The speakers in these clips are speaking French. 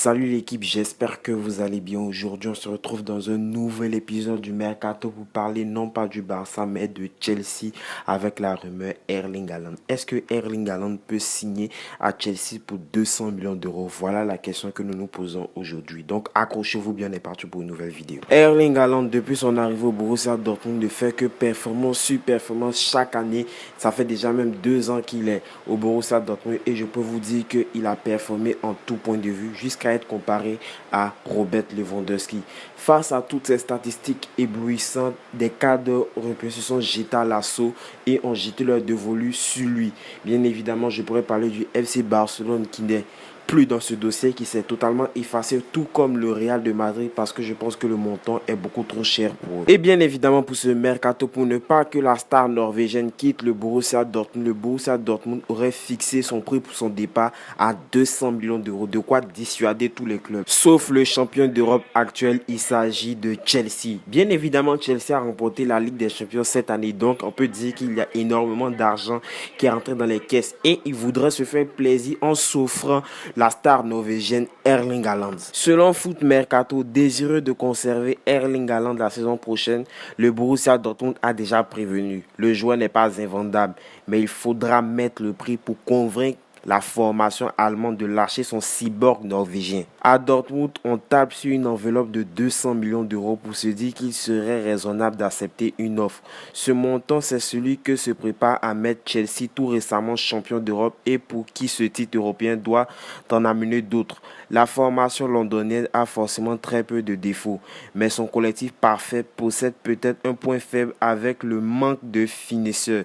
Salut l'équipe, j'espère que vous allez bien. Aujourd'hui, on se retrouve dans un nouvel épisode du Mercato pour parler non pas du Barça, mais de Chelsea avec la rumeur Erling Haaland. Est-ce que Erling Haaland peut signer à Chelsea pour 200 millions d'euros? Voilà la question que nous nous posons aujourd'hui. Donc, accrochez-vous bien, on est parti pour une nouvelle vidéo. Erling Haaland, depuis son arrivée au Borussia Dortmund, ne fait que performance sur performance chaque année. Ça fait déjà même 2 ans qu'il est au Borussia Dortmund et je peux vous dire qu'il a performé en tout point de vue jusqu'à être comparé à Robert Lewandowski. Face à toutes ces statistiques éblouissantes, des cadres européens se sont jetés à l'assaut et ont jeté leur dévolu sur lui. Bien évidemment, je pourrais parler du FC Barcelone qui n'est plus dans ce dossier, qui s'est totalement effacé, tout comme le Real de Madrid, parce que je pense que le montant est beaucoup trop cher pour eux. Et bien évidemment pour ce mercato, pour ne pas que la star norvégienne quitte le Borussia Dortmund aurait fixé son prix pour son départ à 200 millions d'euros, de quoi dissuader tous les clubs. Sauf le champion d'Europe actuel, il s'agit de Chelsea. Bien évidemment, Chelsea a remporté la Ligue des Champions cette année, donc on peut dire qu'il y a énormément d'argent qui est rentré dans les caisses et il voudrait se faire plaisir en s'offrant la star norvégienne Erling Haaland. Selon Foot Mercato, désireux de conserver Erling Haaland la saison prochaine, le Borussia Dortmund a déjà prévenu. Le joueur n'est pas invendable, mais il faudra mettre le prix pour convaincre la formation allemande de lâcher son cyborg norvégien. À Dortmund, on tape sur une enveloppe de 200 millions d'euros pour se dire qu'il serait raisonnable d'accepter une offre. Ce montant, c'est celui que se prépare à mettre Chelsea, tout récemment champion d'Europe et pour qui ce titre européen doit en amener d'autres. La formation londonienne a forcément très peu de défauts, mais son collectif parfait possède peut-être un point faible avec le manque de finisseurs.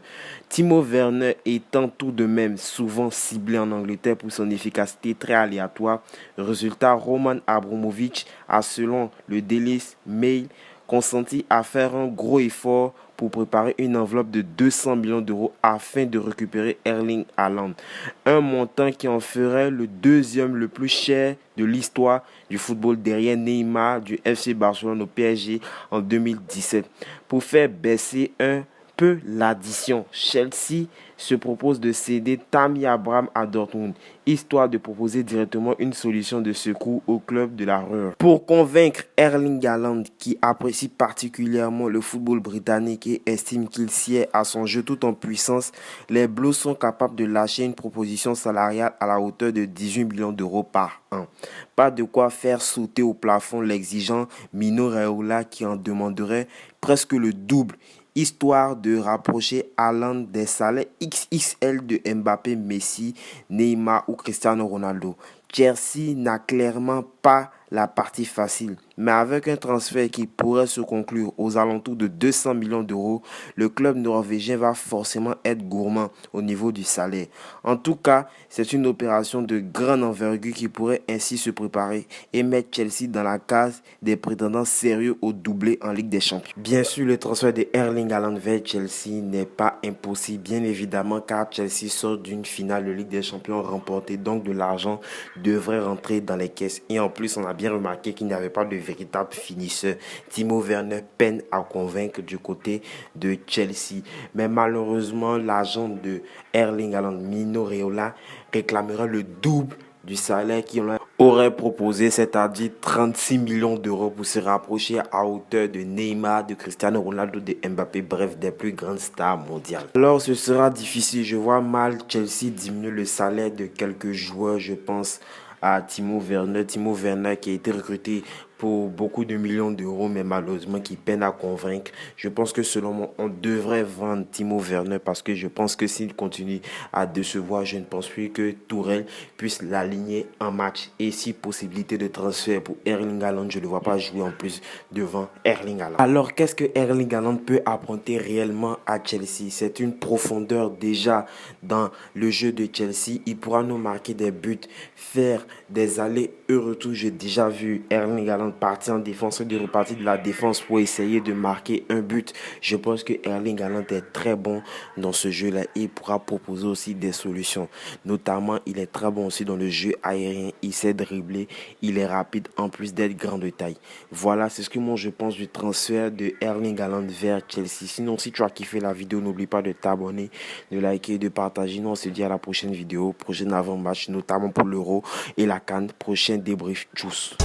Timo Werner étant tout de même souvent ciblé en Angleterre pour son efficacité très aléatoire. Résultat, Roman Abramovich a, selon le Daily Mail, consenti à faire un gros effort pour préparer une enveloppe de 200 millions d'euros afin de récupérer Erling Haaland. Un montant qui en ferait le deuxième le plus cher de l'histoire du football derrière Neymar du FC Barcelone au PSG en 2017. Pour faire baisser un peu l'addition, Chelsea se propose de céder Tammy Abraham à Dortmund, histoire de proposer directement une solution de secours au club de la Ruhr. Pour convaincre Erling Haaland, qui apprécie particulièrement le football britannique et estime qu'il sied à son jeu tout en puissance, les Blues sont capables de lâcher une proposition salariale à la hauteur de 18 millions d'euros par an. Pas de quoi faire sauter au plafond l'exigeant Mino Raiola qui en demanderait presque le double, histoire de rapprocher Haaland des salaires XXL de Mbappé, Messi, Neymar ou Cristiano Ronaldo. Chelsea n'a clairement pas la partie facile, mais avec un transfert qui pourrait se conclure aux alentours de 200 millions d'euros, le club norvégien va forcément être gourmand au niveau du salaire. En tout cas, c'est une opération de grande envergure qui pourrait ainsi se préparer et mettre Chelsea dans la case des prétendants sérieux au doublé en Ligue des Champions. Bien sûr, le transfert de Erling Haaland vers Chelsea n'est pas impossible, bien évidemment, car Chelsea sort d'une finale de Ligue des Champions remportée, donc de l'argent devrait rentrer dans les caisses. Et en plus, on a bien remarqué qu'il n'y avait pas de véritable finisseur. Timo Werner peine à convaincre du côté de Chelsea. Mais malheureusement, l'agent de Erling Haaland, Mino Raiola, réclamera le double du salaire qu'il aurait proposé, c'est-à-dire 36 millions d'euros pour se rapprocher à hauteur de Neymar, de Cristiano Ronaldo, de Mbappé, bref, des plus grandes stars mondiales. Alors ce sera difficile, je vois mal Chelsea diminuer le salaire de quelques joueurs, je pense à Timo Werner qui a été recruté pour beaucoup de millions d'euros, mais malheureusement qui peine à convaincre. Je pense que selon moi, on devrait vendre Timo Werner parce que je pense que s'il continue à décevoir, je ne pense plus que Tourelle puisse l'aligner en match. Et si possibilité de transfert pour Erling Haaland, je ne le vois pas jouer en plus devant Erling Haaland. Alors qu'est-ce que Erling Haaland peut apporter réellement à Chelsea? C'est une profondeur déjà dans le jeu de Chelsea. Il pourra nous marquer des buts, faire des allers et retours. J'ai déjà vu Erling Haaland partir en défense et de repartir de la défense pour essayer de marquer un but. Je pense que Erling Haaland est très bon dans ce jeu-là et il pourra proposer aussi des solutions. Notamment, il est très bon aussi dans le jeu aérien. Il sait dribbler, il est rapide en plus d'être grand de taille. Voilà, c'est ce que moi je pense du transfert de Erling Haaland vers Chelsea. Sinon, si tu as kiffé la vidéo, n'oublie pas de t'abonner, de liker et de partager. Nous, on se dit à la prochaine vidéo, prochaine avant-match, notamment pour l'Euro et la CAN. Prochain débrief. Tchuss.